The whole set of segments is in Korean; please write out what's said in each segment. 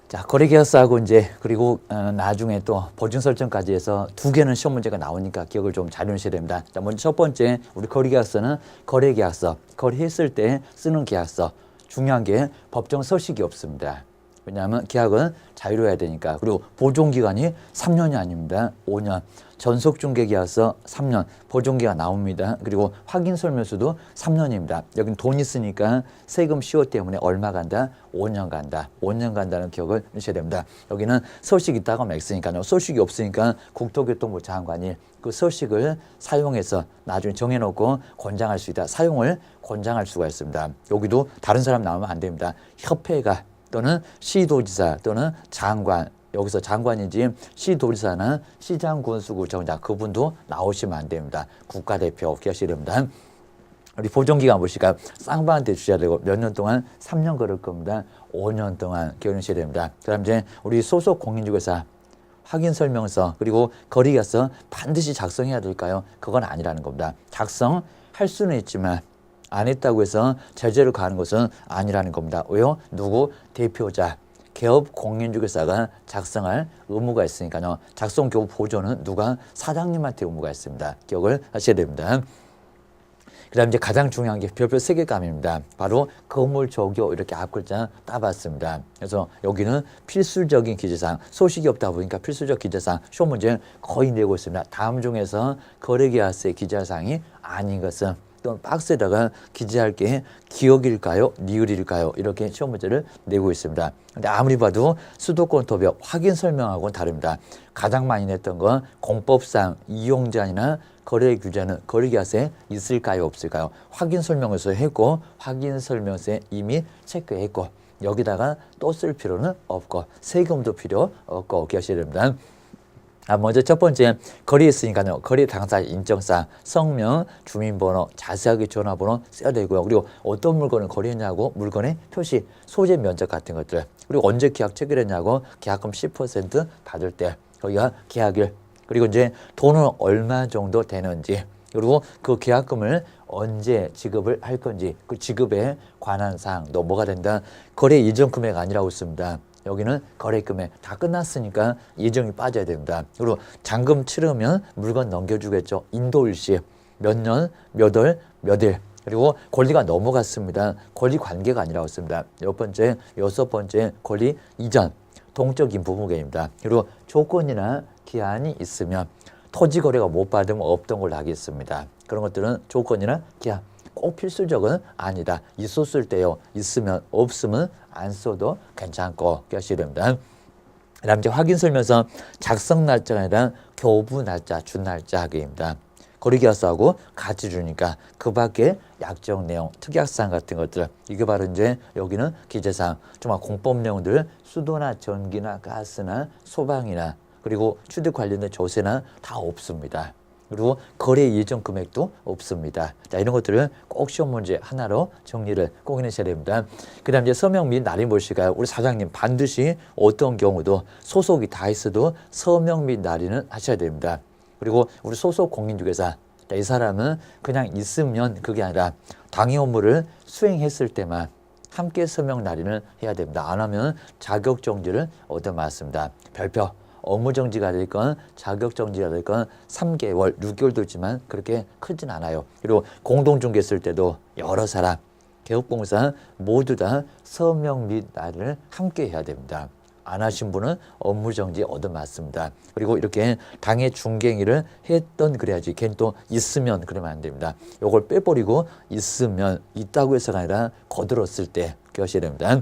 자, 거래계약서하고 이제 그리고 나중에 또 보증 설정까지 해서 두 개는 시험 문제가 나오니까 기억을 좀 잘 해주셔야 됩니다. 자, 먼저 첫 번째 우리 거래계약서는 거래계약서, 거래했을 때 쓰는 계약서. 중요한 게 법정 서식이 없습니다. 왜냐하면 계약은 자유로워야 되니까. 그리고 보존기간이 3년이 아닙니다. 5년. 전속중개계약서 3년. 보존기간 나옵니다. 그리고 확인설명서도 3년입니다. 여긴 돈 있으니까 세금 시효 때문에 얼마 간다? 5년 간다. 5년 간다는 기억을 주셔야 됩니다. 여기는 서식이 있다고 하면 X니까요. 서식이 없으니까 국토교통부 장관이 그 서식을 사용해서 나중에 정해놓고 권장할 수 있다. 사용을 권장할 수가 있습니다. 여기도 다른 사람 나오면 안 됩니다. 협회가 또는 시도지사 또는 장관, 여기서 장관이지 시도지사나 시장군수구청장 그분도 나오시면 안 됩니다. 국가대표 기하셔야 됩니다. 우리 보존기간 보시니까 쌍방한테 주셔야 되고 몇 년 동안 3년 걸을 겁니다. 5년 동안 기억하셔야 됩니다. 그 다음 이제 우리 소속 공인중개사 확인설명서 그리고 거래계약서 반드시 작성해야 될까요? 그건 아니라는 겁니다. 작성할 수는 있지만 안 했다고 해서 제재를 가하는 것은 아니라는 겁니다. 왜요? 누구? 대표자, 개업 공인중개사가 작성할 의무가 있으니까요. 작성 교부 보조는 누가? 사장님한테 의무가 있습니다. 기억을 하셔야 됩니다. 그 다음 이제 가장 중요한 게 별표 3개감입니다. 바로 건물 조교 이렇게 앞글자 따봤습니다. 그래서 여기는 필수적인 기재사항, 소식이 없다 보니까 필수적 기재사항, 시험 문제 거의 내고 있습니다. 다음 중에서 거래계약서의 기재사항이 아닌 것은 또는 박스에다가 기재할 게 기억일까요? 리을일까요? 이렇게 시험 문제를 내고 있습니다. 근데 아무리 봐도 수도권 도벽 확인 설명하고는 다릅니다. 가장 많이 냈던 건 공법상 이용제한이나 거래 규제는 거래계약서에 있을까요? 없을까요? 확인 설명서에 했고 확인 설명서에 이미 체크했고 여기다가 또 쓸 필요는 없고 세금도 필요 없고 기억하셔야 됩니다. 먼저 첫 번째 거래했으니까요. 거래 당사 인정사항, 성명, 주민번호, 자세하게 전화번호 써야 되고요. 그리고 어떤 물건을 거래했냐고 물건의 표시, 소재 면적 같은 것들. 그리고 언제 계약 체결했냐고 계약금 10% 받을 때 거기가 계약일. 그리고 이제 돈은 얼마 정도 되는지. 그리고 그 계약금을 언제 지급을 할 건지 그 지급에 관한 사항도 뭐가 된다. 거래 이전 금액 아니라고 있습니다. 여기는 거래 금액 다 끝났으니까 예정이 빠져야 됩니다. 그리고 잔금 치르면 물건 넘겨주겠죠. 인도일시 몇 년, 몇 월, 몇 일. 그리고 권리가 넘어갔습니다. 권리 관계가 아니라고 했습니다. 여섯 번째 권리 이전, 동적인 부부계입니다. 그리고 조건이나 기한이 있으면 토지 거래가 못 받으면 없던 걸로 하겠습니다. 그런 것들은 조건이나 기한. 꼭 필수적은 아니다. 있었을 때요. 있으면 없으면 안 써도 괜찮고 하셔야 됩니다. 그 다음 이제 확인설명서 작성 날짜가 아니라 교부 날짜, 준 날짜 하기입니다. 거래계약서하고 같이 주니까 그 밖에 약정 내용, 특약사항 같은 것들 이게 바로 이제 여기는 기재사항, 정말 공법 내용들 수도나 전기나 가스나 소방이나 그리고 취득 관련된 조세나 다 없습니다. 그리고 거래 예정 금액도 없습니다. 자, 이런 것들을 꼭 시험 문제 하나로 정리를 꼭 해내셔야 됩니다. 그 다음 이제 서명 및 날인 보실까요? 우리 사장님 반드시 어떤 경우도 소속이 다 있어도 서명 및 날인은 하셔야 됩니다. 그리고 우리 소속 공인중개사 이 사람은 그냥 있으면 그게 아니라 당해 업무를 수행했을 때만 함께 서명 날인을 해야 됩니다. 안 하면 자격정지를 얻어맞습니다. 별표. 업무정지가 될 건 자격정지가 될 건 3개월, 6개월도 있지만 그렇게 크진 않아요. 그리고 공동중개 쓸 때도 여러 사람, 개업공사 모두 다 서명 및 날을 함께 해야 됩니다. 안 하신 분은 업무정지 얻어맞습니다. 그리고 이렇게 당해 중개행위를 했던 그래야지 걔는 또 있으면 그러면 안 됩니다. 요걸 빼버리고 있으면 있다고 해서가 아니라 거들었을 때 기억하셔야 됩니다.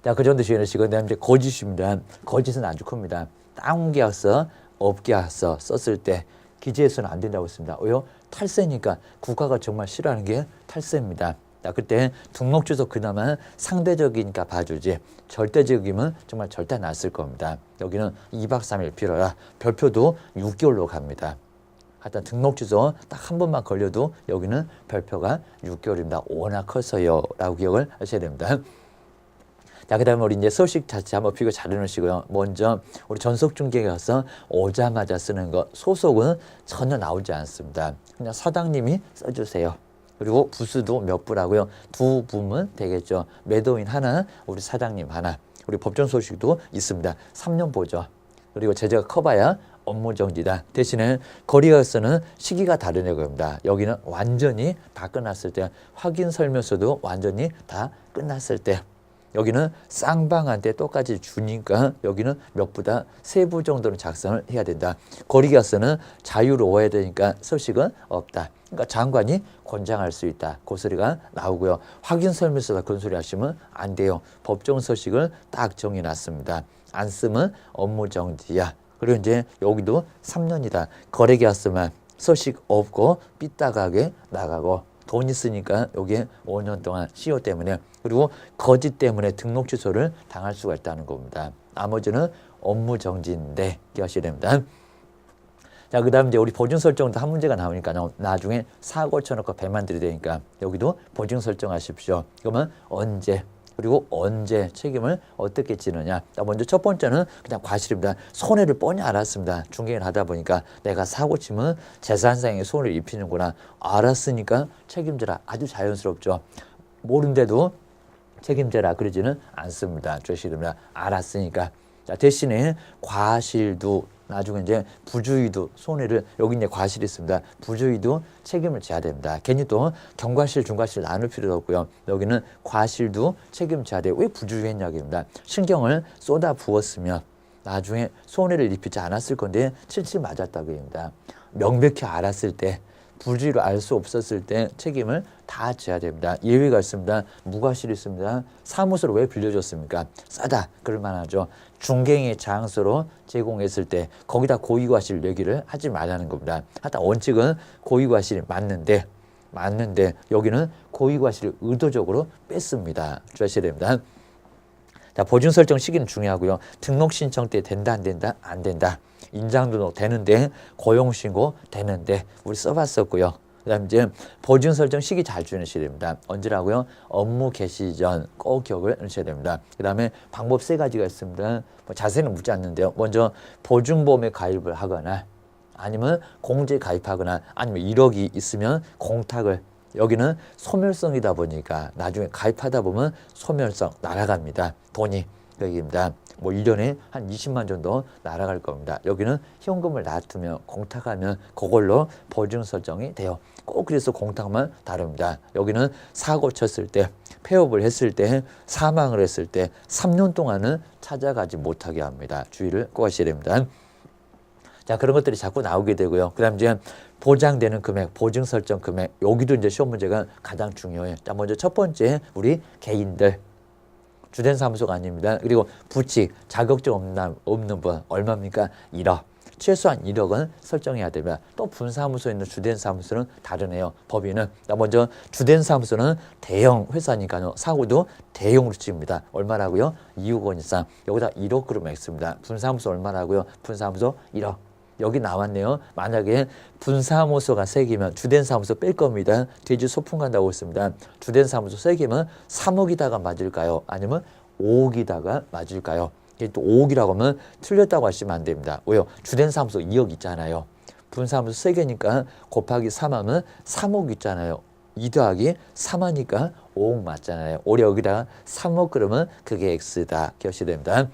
자, 그 정도 시간이시고, 그 다음에 이제 거짓입니다. 거짓은 아주 큽니다. 다운계약서, 업계약서 썼을 때 기재해서는 안 된다고 했습니다. 왜요? 탈세니까 국가가 정말 싫어하는 게 탈세입니다. 자, 그때 등록주소 그나마 상대적이니까 봐주지 절대적이면 정말 절대 안 쓸 겁니다. 여기는 2박 3일 필요라 별표도 6개월로 갑니다. 하여튼 등록주소 딱 한 번만 걸려도 여기는 별표가 6개월입니다. 워낙 커서요 라고 기억을 하셔야 됩니다. 자, 그 다음에 우리 이제 서식 자체 한번 비교 잘 해놓으시고요. 먼저 우리 전속중개에 가서 오자마자 쓰는 거 소속은 전혀 나오지 않습니다. 그냥 사장님이 써주세요. 그리고 부수도 몇 부라고요. 2부면 되겠죠. 매도인 하나, 우리 사장님 하나. 우리 법정 소식도 있습니다. 3년 보죠. 그리고 제재가 커봐야 업무 정지다. 대신에 거래계약서는 시기가 다르네 겁니다. 여기는 완전히 다 끝났을 때, 확인 설명서도 완전히 다 끝났을 때, 여기는 쌍방한테 똑같이 주니까 여기는 몇 부다 3부 정도는 작성을 해야 된다. 거래계약서는 자유로워야 되니까 서식은 없다. 그러니까 장관이 권장할 수 있다. 그 소리가 나오고요. 확인 설명서다 그런 소리 하시면 안 돼요. 법정 서식을 딱 정해놨습니다. 안 쓰면 업무 정지야. 그리고 이제 여기도 3년이다. 거래계약서만 서식 없고 삐딱하게 나가고 돈 있으니까 여기에 5년 동안 CEO 때문에 그리고 거짓 때문에 등록 취소를 당할 수가 있다는 겁니다. 나머지는 업무 정지인데 기억하셔야 됩니다. 자, 그 다음 이제 우리 보증 설정도 한 문제가 나오니까 나중에 사고 쳐놓고 배만 들이대니까 여기도 보증 설정하십시오. 그러면 언제 그리고 언제 책임을 어떻게 지느냐. 먼저 첫 번째는 그냥 과실입니다. 손해를 뻔히 알았습니다. 중개를 하다 보니까 내가 사고 치면 재산상의 손해를 입히는구나. 알았으니까 책임져라. 아주 자연스럽죠. 모른데도 책임져라 그러지는 않습니다. 주시됩니다. 알았으니까. 자, 대신에 과실도 나중에 이제 부주의도 손해를 여기 이제 과실이 있습니다. 부주의도 책임을 져야 됩니다. 괜히 또 경과실, 중과실 나눌 필요도 없고요. 여기는 과실도 책임져야 돼요. 왜 부주의했냐입니다. 신경을 쏟아 부었으면 나중에 손해를 입히지 않았을 건데 칠칠 맞았다고 합니다. 명백히 알았을 때 부주의로 알 수 없었을 때 책임을 다 져야 됩니다. 예외가 있습니다. 무과실이 있습니다. 사무소를 왜 빌려줬습니까? 싸다. 그럴 만하죠. 중개인의 장소로 제공했을 때 거기다 고의과실 얘기를 하지 말라는 겁니다. 하여튼 원칙은 고의과실이 맞는데 여기는 고의과실을 의도적으로 뺐습니다. 주의하셔야 됩니다. 자, 보증 설정 시기는 중요하고요. 등록 신청 때 된다 안 된다? 안 된다. 인장 등록 되는데 고용 신고 되는데 우리 써봤었고요. 그다음 이제 보증 설정 시기 잘 주셔야 됩니다. 언제라고요? 업무 개시 전 꼭 기억을 하셔야 됩니다. 그다음에 방법 3가지가 있습니다. 뭐 자세는 묻지 않는데요. 먼저 보증보험에 가입을 하거나 아니면 공제 가입하거나 아니면 1억이 있으면 공탁을 여기는 소멸성이다 보니까 나중에 가입하다 보면 소멸성 날아갑니다. 돈이 여기입니다. 뭐 1년에 한 20만 정도 날아갈 겁니다. 여기는 현금을 놔두면 공탁하면 그걸로 보증 설정이 돼요. 꼭 그래서 공탁만 다릅니다. 여기는 사고 쳤을 때, 폐업을 했을 때, 사망을 했을 때 3년 동안은 찾아가지 못하게 합니다. 주의를 꼭 하셔야 됩니다. 자, 그런 것들이 자꾸 나오게 되고요. 그 다음 이제 보장되는 금액, 보증 설정 금액, 여기도 이제 시험 문제가 가장 중요해요. 자, 먼저 첫 번째, 우리 개인들. 주된 사무소가 아닙니다. 그리고 부칙, 자격증 없는 분, 얼마입니까? 1억. 최소한 1억은 설정해야 됩니다. 또 분사무소에 있는 주된 사무소는 다르네요. 법인은. 먼저 주된 사무소는 대형 회사니까요. 사고도 대형으로 찍습니다. 얼마라고요? 2억 원 이상. 여기다 1억 그러면 X입니다. 분사무소 얼마라고요? 분사무소 1억. 여기 나왔네요. 만약에 분사무소가 3개면 주된 사무소 뺄 겁니다. 돼지 소풍 간다고 했습니다. 주된 사무소 3개면 3억이다가 맞을까요? 아니면 5억이다가 맞을까요? 또 5억이라고 하면 틀렸다고 하시면 안 됩니다. 왜요? 주된 사무소 2억 있잖아요. 분사무소 3개니까 곱하기 3하면 3억 있잖아요. 2 더하기 3하니까 5억 맞잖아요. 올해 여기다가 3억 그러면 그게 X다. 기억하셔야 됩니다.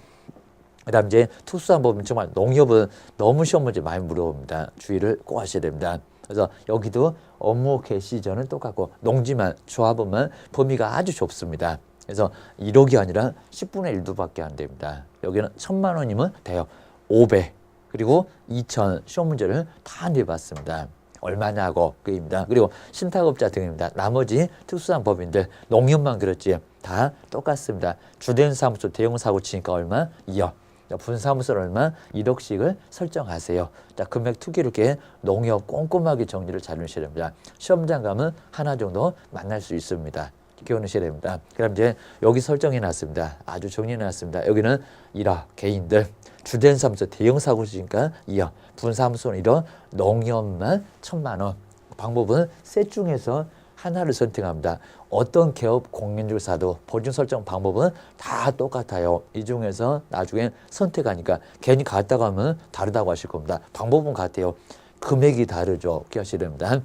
그 다음 이제 특수한 법은 정말 농협은 너무 시험 문제 많이 물어봅니다. 주의를 꼭 하셔야 됩니다. 그래서 여기도 업무 개시 전은 똑같고 농지만 조합원만 범위가 아주 좁습니다. 그래서 1억이 아니라 10분의 1도밖에 안 됩니다. 여기는 1,000만 원이면 돼요. 500 그리고 2,000 시험 문제를 다 내봤습니다. 얼마냐고 그입니다. 그리고 신탁업자 등입니다. 나머지 특수한 법인들 농협만 그렇지 다 똑같습니다. 주된 사무소 대형 사고 치니까 얼마? 2억. 분사무소는 얼마? 1억씩을 설정하세요. 자, 금액 투기 이렇게 농협 꼼꼼하게 정리를 잘 해주셔야 됩니다. 시험장 가면 하나 정도 만날 수 있습니다. 기억하셔야 됩니다. 그럼 이제 여기 설정해 놨습니다. 아주 정리해 놨습니다. 여기는 1억 개인들 주된 사무소 대형 사고 치니까 2억 분사무소는 1억 농협만 1,000만 원. 방법은 셋 중에서 하나를 선택합니다. 어떤 개업 공인중개사도 보증 설정 방법은 다 똑같아요. 이 중에서 나중에 선택하니까 괜히 갔다가 하면 다르다고 하실 겁니다. 방법은 같아요. 금액이 다르죠. 기억하셔야 됩니다.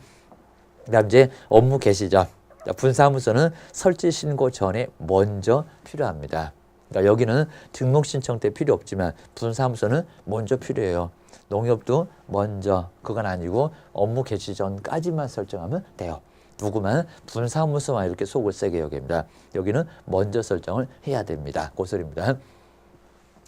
그다음 이제 업무 개시죠. 분사무소는 설치 신고 전에 먼저 필요합니다. 그러니까 여기는 등록 신청 때 필요 없지만 분사무소는 먼저 필요해요. 농협도 먼저, 그건 아니고 업무 개시 전까지만 설정하면 돼요. 누구만 분사무소만 이렇게 속을 세게 여깁니다. 여기는 먼저 설정을 해야 됩니다. 그 소리입니다.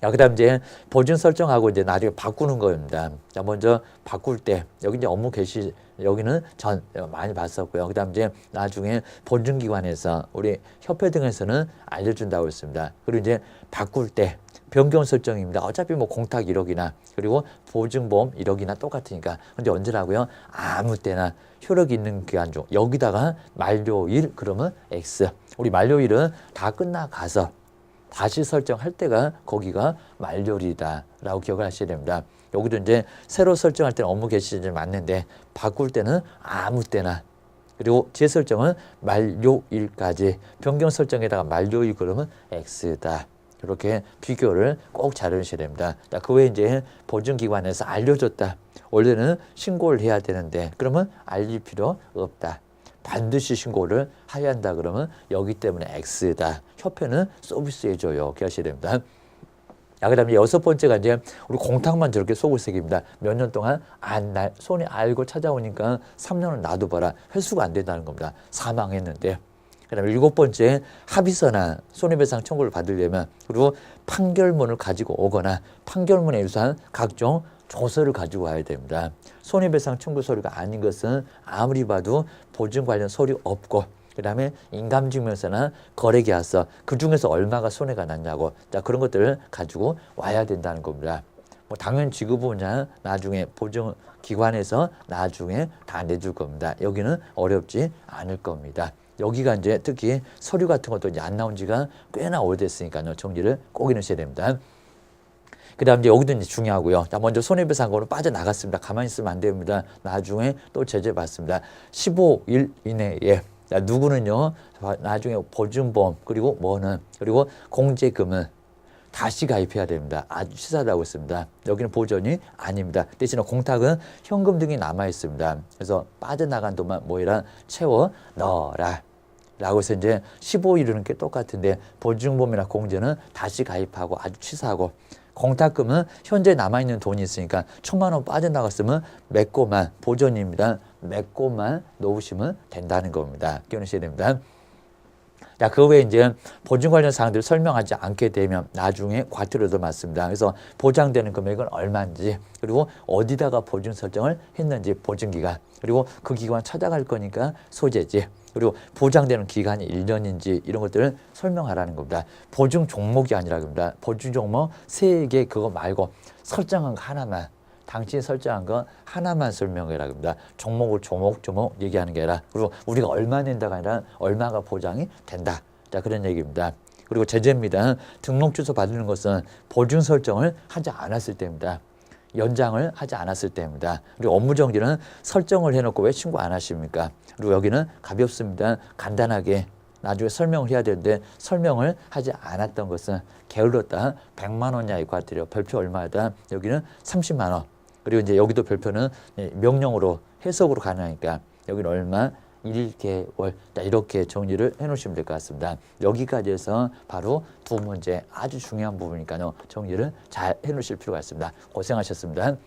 자, 그다음 이제 보증 설정하고 이제 나중에 바꾸는 겁니다. 자, 먼저 바꿀 때 여기 이제 업무 개시 여기는 전 많이 봤었고요. 그다음 이제 나중에 보증기관에서 우리 협회 등에서는 알려준다고 했습니다. 그리고 이제 바꿀 때 변경 설정입니다. 어차피 뭐 공탁 1억이나 그리고 보증보험 1억이나 똑같으니까. 근데 언제라고요? 아무 때나 효력 있는 기간 중 여기다가 만료일 그러면 X. 우리 만료일은 다 끝나가서 다시 설정할 때가 거기가 만료일이다라고 기억을 하셔야 됩니다. 여기도 이제 새로 설정할 때는 업무 개시 시점이 맞는데 바꿀 때는 아무 때나 그리고 재설정은 만료일까지 변경 설정에다가 만료일 그러면 X다. 이렇게 비교를 꼭 잘 해주셔야 됩니다. 그 외에 이제 보증기관에서 알려줬다. 원래는 신고를 해야 되는데 그러면 알릴 필요 없다. 반드시 신고를 해야 한다 그러면 여기 때문에 X다. 협회는 서비스해줘요. 기억하셔야 됩니다. 자, 그 다음에 6번째가 이제 우리 공탁만 저렇게 속을 새깁니다. 몇 년 동안 손이 알고 찾아오니까 3년을 놔둬봐라. 회수가 안 된다는 겁니다. 사망했는데. 그 다음에 7번째 합의서나 손해배상 청구를 받으려면 그리고 판결문을 가지고 오거나 판결문에 유사한 각종 조서를 가지고 와야 됩니다. 손해배상 청구 서류가 아닌 것은 아무리 봐도 보증 관련 서류 없고 그 다음에 인감증명서나 거래계약서 그중에서 얼마가 손해가 났냐고 자 그런 것들을 가지고 와야 된다는 겁니다. 뭐 당연 지급보냐 나중에 보증기관에서 나중에 다 내줄 겁니다. 여기는 어렵지 않을 겁니다. 여기가 이제 특히 서류 같은 것도 이제 안 나온 지가 꽤나 오래됐으니까요. 정리를 꼭 해놓으셔야 됩니다. 그 다음 이제 여기도 이제 중요하고요. 자, 먼저 손해배상으로 빠져나갔습니다. 가만히 있으면 안 됩니다. 나중에 또 제재 받습니다. 15일 이내에. 자, 누구는요, 나중에 보증보험, 그리고 뭐는, 그리고 공제금은 다시 가입해야 됩니다. 아주 치사하다고 했습니다. 여기는 보전이 아닙니다. 대신에 공탁은 현금 등이 남아 있습니다. 그래서 빠져나간 돈만 뭐이라 채워 넣어라. 라고 해서 이제 15일은 게 똑같은데 보증보험이나 공제는 다시 가입하고 아주 치사하고 공탁금은 현재 남아있는 돈이 있으니까 1,000만 원 빠져나갔으면 맺고만 보전입니다. 맺고만 놓으시면 된다는 겁니다. 기억하셔야 됩니다. 자, 그 외에 이제 보증 관련 사항들을 설명하지 않게 되면 나중에 과태료도 맞습니다. 그래서 보장되는 금액은 얼마인지 그리고 어디다가 보증 설정을 했는지 보증기간 그리고 그 기관 찾아갈 거니까 소재지 그리고 보장되는 기간이 1년인지 이런 것들을 설명하라는 겁니다. 보증 종목이 아니라 겁니다. 보증 종목 3개 그거 말고 설정한 거 하나만 당신이 설정한 거 하나만 설명해라 겁니다. 종목을 조목조목 얘기하는 게 아니라 그리고 우리가 얼마 낸다가 아니라 얼마가 보장이 된다. 자 그런 얘기입니다. 그리고 제재입니다. 등록 주소 받는 것은 보증 설정을 하지 않았을 때입니다. 연장을 하지 않았을 때입니다. 그리고 업무 정지는 설정을 해놓고 왜 신고 안 하십니까? 그리고 여기는 가볍습니다. 간단하게 나중에 설명을 해야 되는데 설명을 하지 않았던 것은 게을렀다. 100만 원 이하의 과태료 별표 얼마다 여기는 30만 원. 그리고 이제 여기도 별표는 명령으로 해석으로 가능하니까 여기는 얼마 1개월 이렇게 정리를 해 놓으시면 될 것 같습니다. 여기까지 해서 바로 두 문제 아주 중요한 부분이니까요. 정리를 잘 해 놓으실 필요가 있습니다. 고생하셨습니다.